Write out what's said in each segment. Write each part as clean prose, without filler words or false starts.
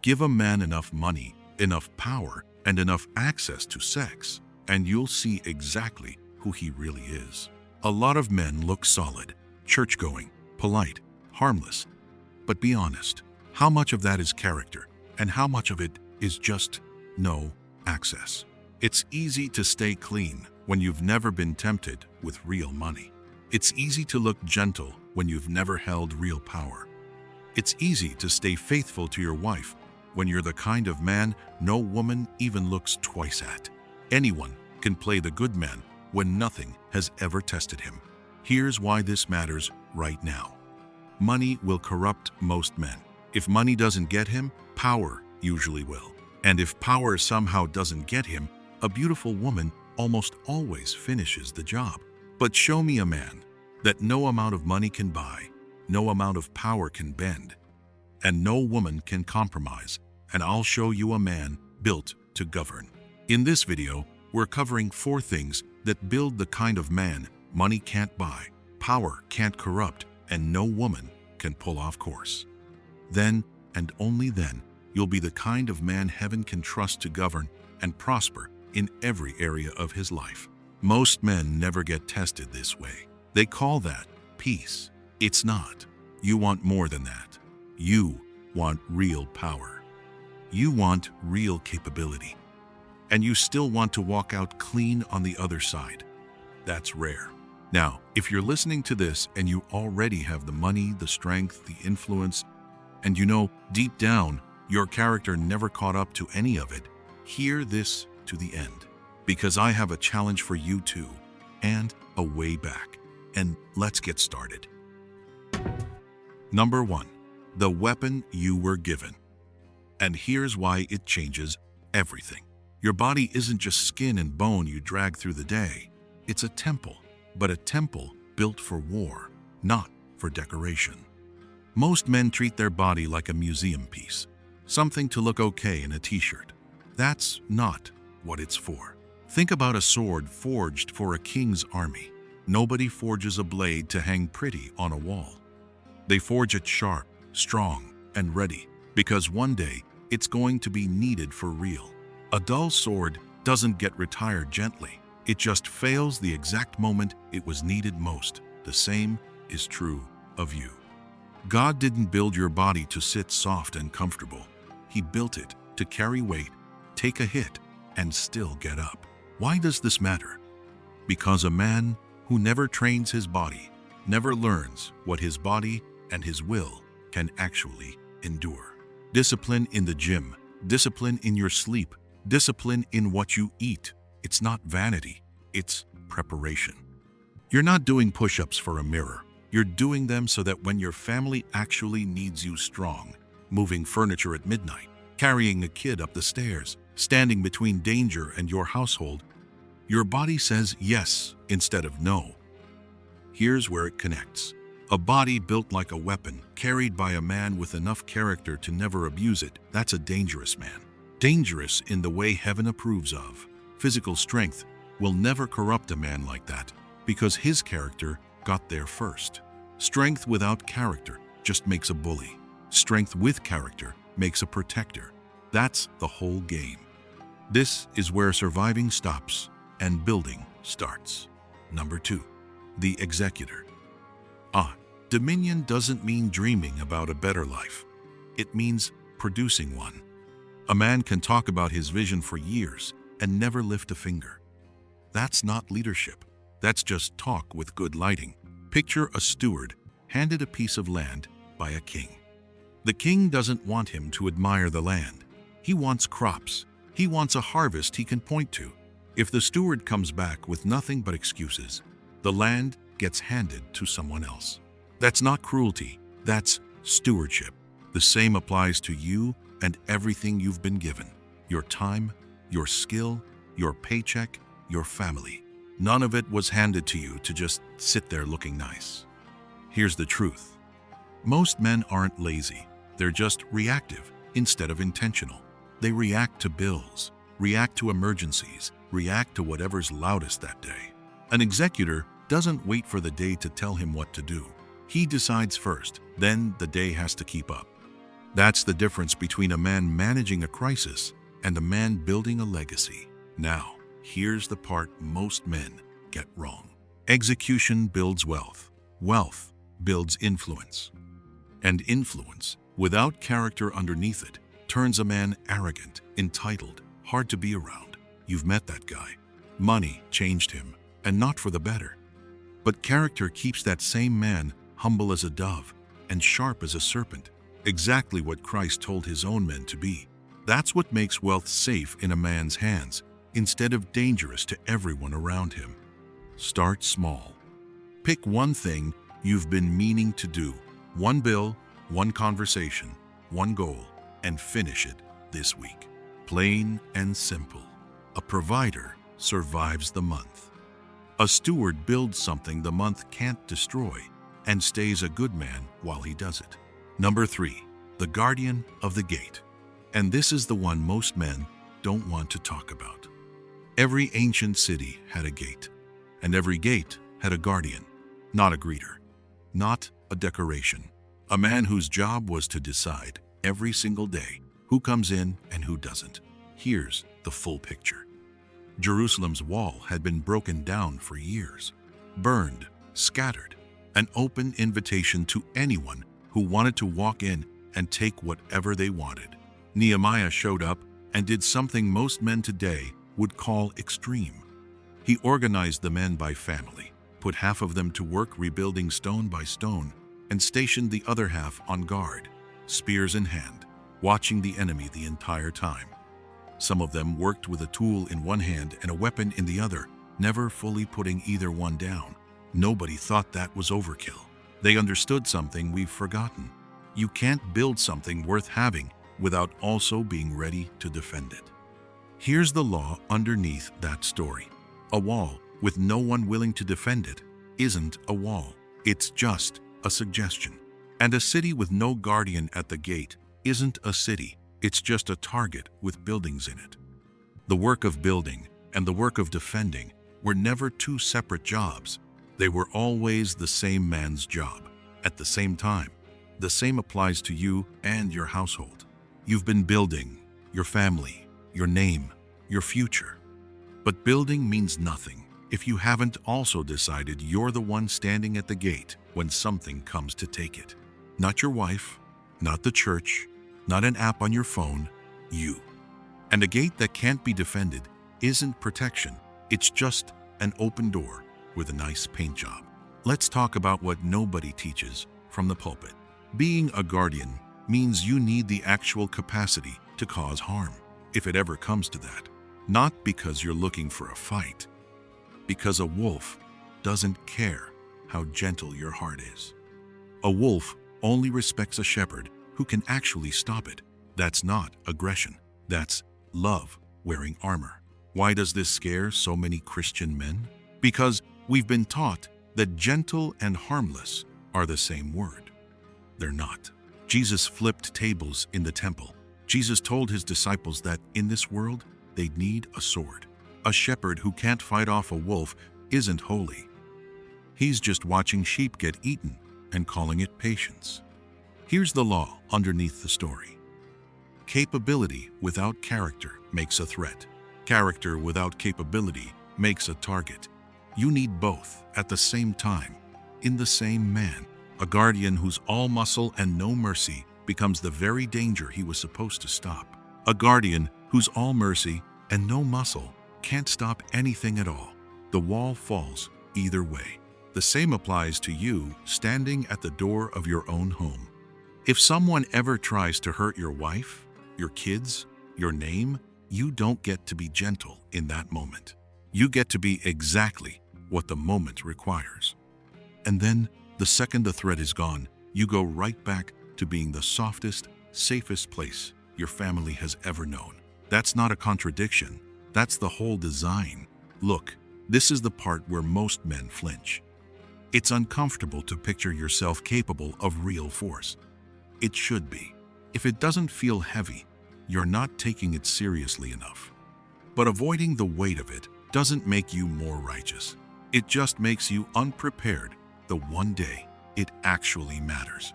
Give a man enough money, enough power, and enough access to sex, and you'll see exactly who he really is. A lot of men look solid, church-going, polite, harmless. But be honest, how much of that is character, and how much of it is just no access? It's easy to stay clean when you've never been tempted with real money. It's easy to look gentle when you've never held real power. It's easy to stay faithful to your wife when you're the kind of man no woman even looks twice at. Anyone can play the good man when nothing has ever tested him. Here's why this matters right now. Money will corrupt most men. If money doesn't get him, power usually will. And if power somehow doesn't get him, a beautiful woman almost always finishes the job. But show me a man that no amount of money can buy, no amount of power can bend, and no woman can compromise, and I'll show you a man built to govern. In this video, we're covering 4 things that build the kind of man money can't buy, power can't corrupt, and no woman can pull off course. Then, and only then, you'll be the kind of man heaven can trust to govern and prosper in every area of his life. Most men never get tested this way. They call that peace. It's not. You want more than that. You want real power. You want real capability. And you still want to walk out clean on the other side. That's rare. Now, if you're listening to this and you already have the money, the strength, the influence, and you know deep down your character never caught up to any of it, hear this to the end. Because I have a challenge for you too, and a way back. And let's get started. Number 1. The weapon you were given. And here's why it changes everything. Your body isn't just skin and bone you drag through the day. It's a temple, but a temple built for war, not for decoration. Most men treat their body like a museum piece, something to look okay in a t-shirt. That's not what it's for. Think about a sword forged for a king's army. Nobody forges a blade to hang pretty on a wall. They forge it sharp, strong, and ready, because one day it's going to be needed for real. A dull sword doesn't get retired gently. It just fails the exact moment it was needed most. The same is true of you. God didn't build your body to sit soft and comfortable. He built it to carry weight, take a hit, and still get up. Why does this matter? Because a man who never trains his body never learns what his body and his will can actually endure. Discipline in the gym, discipline in your sleep, discipline in what you eat. It's not vanity, it's preparation. You're not doing push-ups for a mirror. You're doing them so that when your family actually needs you strong, moving furniture at midnight, carrying a kid up the stairs, standing between danger and your household, your body says yes instead of no. Here's where it connects. A body built like a weapon, carried by a man with enough character to never abuse it, that's a dangerous man. Dangerous in the way heaven approves of. Physical strength will never corrupt a man like that, because his character got there first. Strength without character just makes a bully. Strength with character makes a protector. That's the whole game. This is where surviving stops and building starts. Number 2. The executor. Dominion doesn't mean dreaming about a better life. It means producing one. A man can talk about his vision for years and never lift a finger. That's not leadership. That's just talk with good lighting. Picture a steward handed a piece of land by a king. The king doesn't want him to admire the land. He wants crops. He wants a harvest he can point to. If the steward comes back with nothing but excuses, the land gets handed to someone else. That's not cruelty. That's stewardship. The same applies to you and everything you've been given. Your time, your skill, your paycheck, your family. None of it was handed to you to just sit there looking nice. Here's the truth. Most men aren't lazy. They're just reactive instead of intentional. They react to bills, react to emergencies, react to whatever's loudest that day. An executor doesn't wait for the day to tell him what to do. He decides first, then the day has to keep up. That's the difference between a man managing a crisis and a man building a legacy. Now, here's the part most men get wrong. Execution builds wealth. Wealth builds influence. And influence, without character underneath it, turns a man arrogant, entitled, hard to be around. You've met that guy. Money changed him, and not for the better. But character keeps that same man humble as a dove and sharp as a serpent, exactly what Christ told his own men to be. That's what makes wealth safe in a man's hands, instead of dangerous to everyone around him. Start small. Pick one thing you've been meaning to do, one bill, one conversation, one goal, and finish it this week. Plain and simple. A provider survives the month. A steward builds something the month can't destroy and stays a good man while he does it. Number 3, the guardian of the gate. And this is the one most men don't want to talk about. Every ancient city had a gate, and every gate had a guardian, not a greeter, not a decoration. A man whose job was to decide every single day who comes in and who doesn't. Here's the full picture. Jerusalem's wall had been broken down for years, burned, scattered, an open invitation to anyone who wanted to walk in and take whatever they wanted. Nehemiah showed up and did something most men today would call extreme. He organized the men by family, put half of them to work rebuilding stone by stone, and stationed the other half on guard, spears in hand, watching the enemy the entire time. Some of them worked with a tool in one hand and a weapon in the other, never fully putting either one down. Nobody thought that was overkill. They understood something we've forgotten. You can't build something worth having without also being ready to defend it. Here's the law underneath that story. A wall with no one willing to defend it isn't a wall. It's just a suggestion. And a city with no guardian at the gate isn't a city. It's just a target with buildings in it. The work of building and the work of defending were never two separate jobs. They were always the same man's job. At the same time, the same applies to you and your household. You've been building your family, your name, your future. But building means nothing if you haven't also decided you're the one standing at the gate when something comes to take it. Not your wife, not the church, not an app on your phone, you. And a gate that can't be defended isn't protection. It's just an open door with a nice paint job. Let's talk about what nobody teaches from the pulpit. Being a guardian means you need the actual capacity to cause harm, if it ever comes to that. Not because you're looking for a fight, because a wolf doesn't care how gentle your heart is. A wolf only respects a shepherd who can actually stop it. That's not aggression. That's love wearing armor. Why does this scare so many Christian men? Because we've been taught that gentle and harmless are the same word. They're not. Jesus flipped tables in the temple. Jesus told his disciples that in this world, they'd need a sword. A shepherd who can't fight off a wolf isn't holy. He's just watching sheep get eaten and calling it patience. Here's the law underneath the story. Capability without character makes a threat. Character without capability makes a target. You need both at the same time, in the same man. A guardian who's all muscle and no mercy becomes the very danger he was supposed to stop. A guardian who's all mercy and no muscle can't stop anything at all. The wall falls either way. The same applies to you standing at the door of your own home. If someone ever tries to hurt your wife, your kids, your name, you don't get to be gentle in that moment. You get to be exactly what the moment requires. And then, the second the threat is gone, you go right back to being the softest, safest place your family has ever known. That's not a contradiction. That's the whole design. Look, this is the part where most men flinch. It's uncomfortable to picture yourself capable of real force. It should be. If it doesn't feel heavy, you're not taking it seriously enough. But avoiding the weight of it doesn't make you more righteous. It just makes you unprepared the one day it actually matters.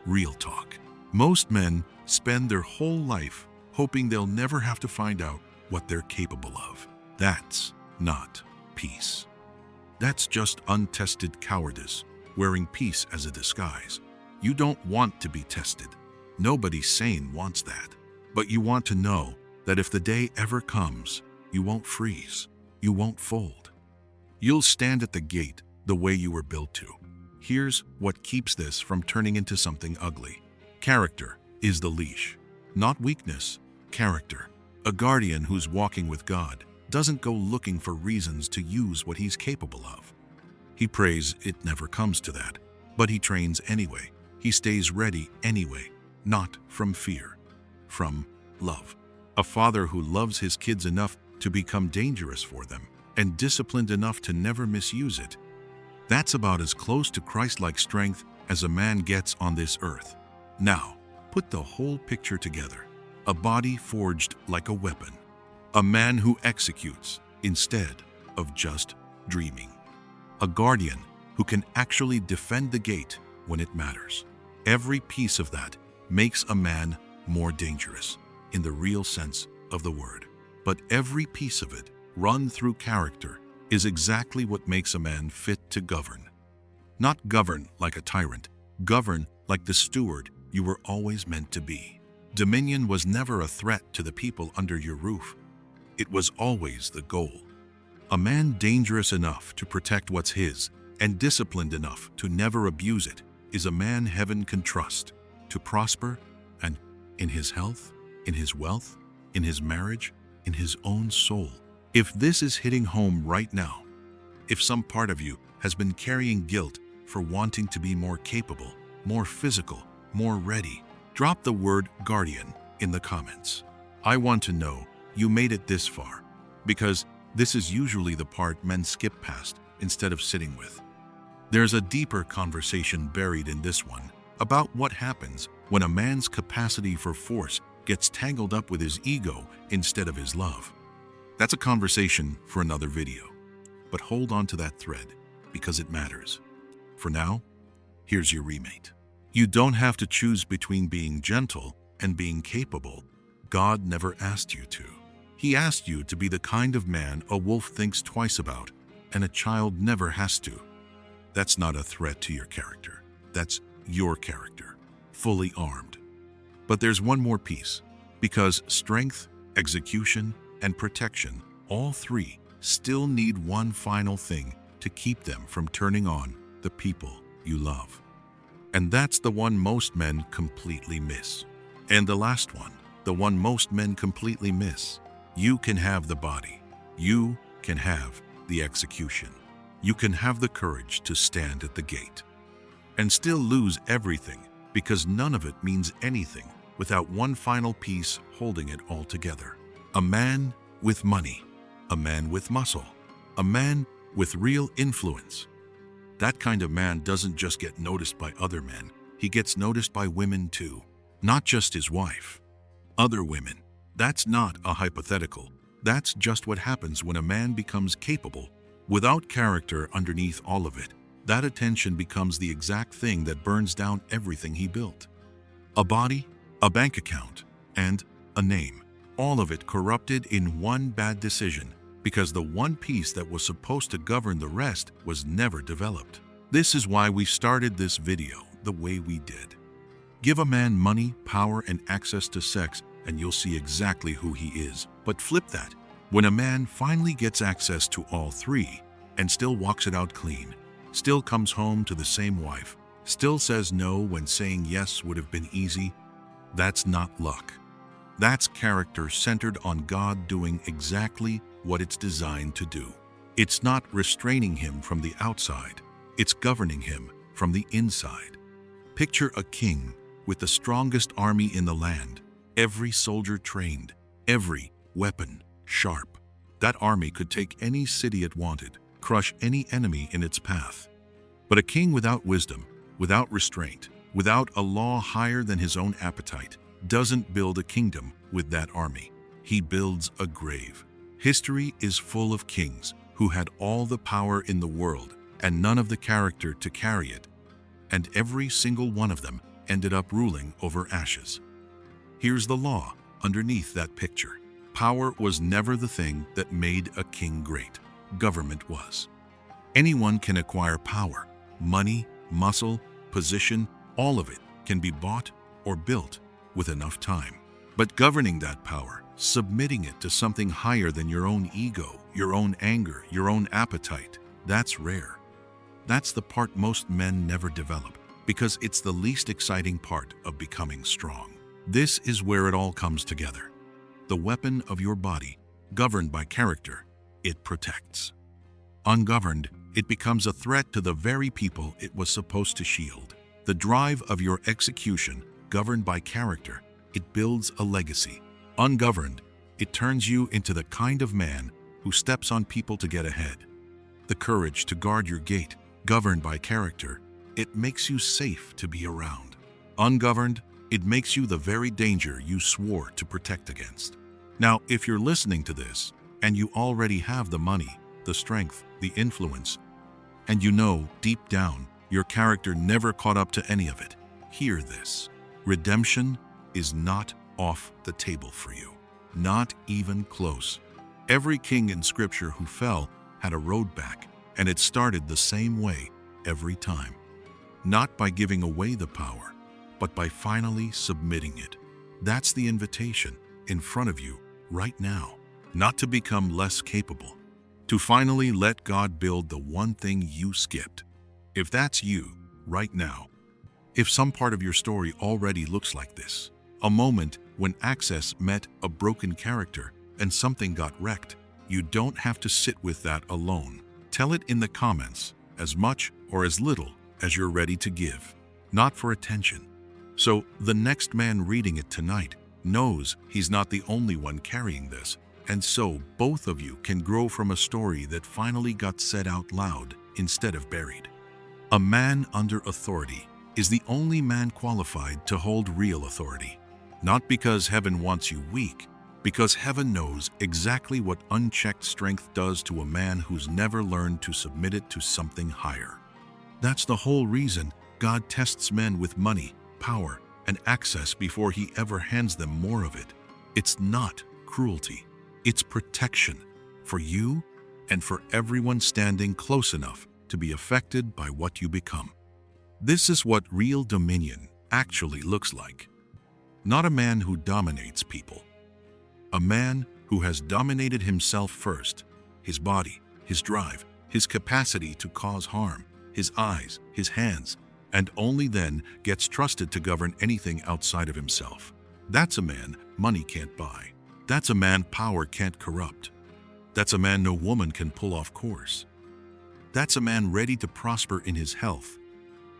Real talk. Most men spend their whole life hoping they'll never have to find out what they're capable of. That's not peace. That's just untested cowardice, wearing peace as a disguise. You don't want to be tested. Nobody sane wants that. But you want to know that if the day ever comes, you won't freeze. You won't fold. You'll stand at the gate the way you were built to. Here's what keeps this from turning into something ugly. Character is the leash, not weakness. Character. A guardian who's walking with God doesn't go looking for reasons to use what he's capable of. He prays it never comes to that, but he trains anyway. He stays ready anyway, not from fear, from love. A father who loves his kids enough to become dangerous for them and disciplined enough to never misuse it. That's about as close to Christ-like strength as a man gets on this earth. Now, put the whole picture together. A body forged like a weapon. A man who executes instead of just dreaming. A guardian who can actually defend the gate when it matters. Every piece of that makes a man more dangerous in the real sense of the word. But every piece of it, run through character, is exactly what makes a man fit to govern. Not govern like a tyrant, govern like the steward you were always meant to be. Dominion was never a threat to the people under your roof. It was always the goal. A man dangerous enough to protect what's his and disciplined enough to never abuse it is a man heaven can trust to prosper and in his health, in his wealth, in his marriage, in his own soul. If this is hitting home right now, if some part of you has been carrying guilt for wanting to be more capable, more physical, more ready, drop the word guardian in the comments. I want to know you made it this far, because this is usually the part men skip past instead of sitting with. There's a deeper conversation buried in this one about what happens when a man's capacity for force gets tangled up with his ego instead of his love. That's a conversation for another video, but hold on to that thread because it matters. For now, here's your remate. You don't have to choose between being gentle and being capable. God never asked you to. He asked you to be the kind of man a wolf thinks twice about and a child never has to. That's not a threat to your character. That's your character, fully armed. But there's one more piece, because strength, execution, and protection, all three, still need one final thing to keep them from turning on the people you love. And that's the one most men completely miss. And the last one, the one most men completely miss. You can have the body. You can have the execution. You can have the courage to stand at the gate and still lose everything, because none of it means anything without one final piece holding it all together. A man with money, a man with muscle, a man with real influence. That kind of man doesn't just get noticed by other men, he gets noticed by women too. Not just his wife. Other women. That's not a hypothetical. That's just what happens when a man becomes capable. Without character underneath all of it, that attention becomes the exact thing that burns down everything he built. A body, a bank account, and a name. All of it corrupted in one bad decision, because the one piece that was supposed to govern the rest was never developed. This is why we started this video the way we did. Give a man money, power, and access to sex, and you'll see exactly who he is. But flip that. When a man finally gets access to all three and still walks it out clean, still comes home to the same wife, still says no when saying yes would have been easy, that's not luck. That's character centered on God doing exactly what it's designed to do. It's not restraining him from the outside, it's governing him from the inside. Picture a king with the strongest army in the land, every soldier trained, every weapon sharp. That army could take any city it wanted, crush any enemy in its path. But a king without wisdom, without restraint, without a law higher than his own appetite, doesn't build a kingdom with that army. He builds a grave. History is full of kings who had all the power in the world and none of the character to carry it. And every single one of them ended up ruling over ashes. Here's the law underneath that picture. Power was never the thing that made a king great. Government was. Anyone can acquire power. Money, muscle, position, all of it can be bought or built with enough time. But governing that power, submitting it to something higher than your own ego, your own anger, your own appetite, that's rare. That's the part most men never develop, because it's the least exciting part of becoming strong. This is where it all comes together. The weapon of your body, governed by character, it protects. Ungoverned, it becomes a threat to the very people it was supposed to shield. The drive of your execution, governed by character, it builds a legacy. Ungoverned, it turns you into the kind of man who steps on people to get ahead. The courage to guard your gate, governed by character, it makes you safe to be around. Ungoverned, it makes you the very danger you swore to protect against. Now, if you're listening to this, and you already have the money, the strength, the influence, and you know deep down your character never caught up to any of it, hear this. Redemption is not off the table for you. Not even close. Every king in Scripture who fell had a road back, and it started the same way every time. Not by giving away the power, but by finally submitting it. That's the invitation in front of you right now. Not to become less capable. To finally let God build the one thing you skipped. If that's you right now, if some part of your story already looks like this, a moment when access met a broken character and something got wrecked, you don't have to sit with that alone. Tell it in the comments, as much or as little as you're ready to give. Not for attention. So the next man reading it tonight knows he's not the only one carrying this, and so both of you can grow from a story that finally got said out loud instead of buried. A man under authority is the only man qualified to hold real authority. Not because heaven wants you weak, because heaven knows exactly what unchecked strength does to a man who's never learned to submit it to something higher. That's the whole reason God tests men with money, power, and access before he ever hands them more of it. It's not cruelty. It's protection for you and for everyone standing close enough to be affected by what you become. This is what real dominion actually looks like. Not a man who dominates people. A man who has dominated himself first, his body, his drive, his capacity to cause harm, his eyes, his hands, and only then gets trusted to govern anything outside of himself. That's a man money can't buy. That's a man power can't corrupt. That's a man no woman can pull off course. That's a man ready to prosper in his health,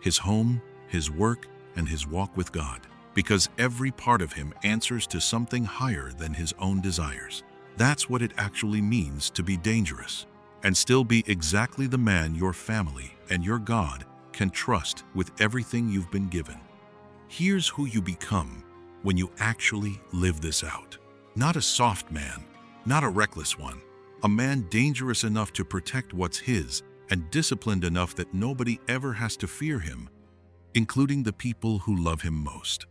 his home, his work, and his walk with God, because every part of him answers to something higher than his own desires. That's what it actually means to be dangerous, and still be exactly the man your family and your God can trust with everything you've been given. Here's who you become when you actually live this out. Not a soft man, not a reckless one, a man dangerous enough to protect what's his and disciplined enough that nobody ever has to fear him, including the people who love him most.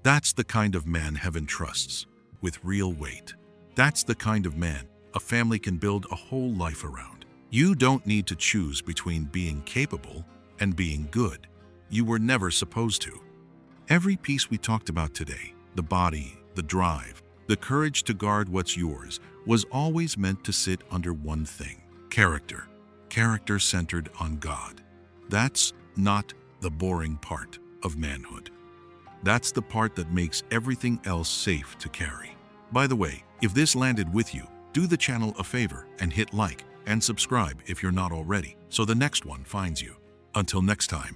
That's the kind of man heaven trusts with real weight. That's the kind of man a family can build a whole life around. You don't need to choose between being capable and being good. You were never supposed to. Every piece we talked about today, the body, the drive, the courage to guard what's yours, was always meant to sit under one thing: character. Character centered on God. That's not the boring part of manhood. That's the part that makes everything else safe to carry. By the way, if this landed with you, do the channel a favor and hit like and subscribe if you're not already, so the next one finds you. Until next time.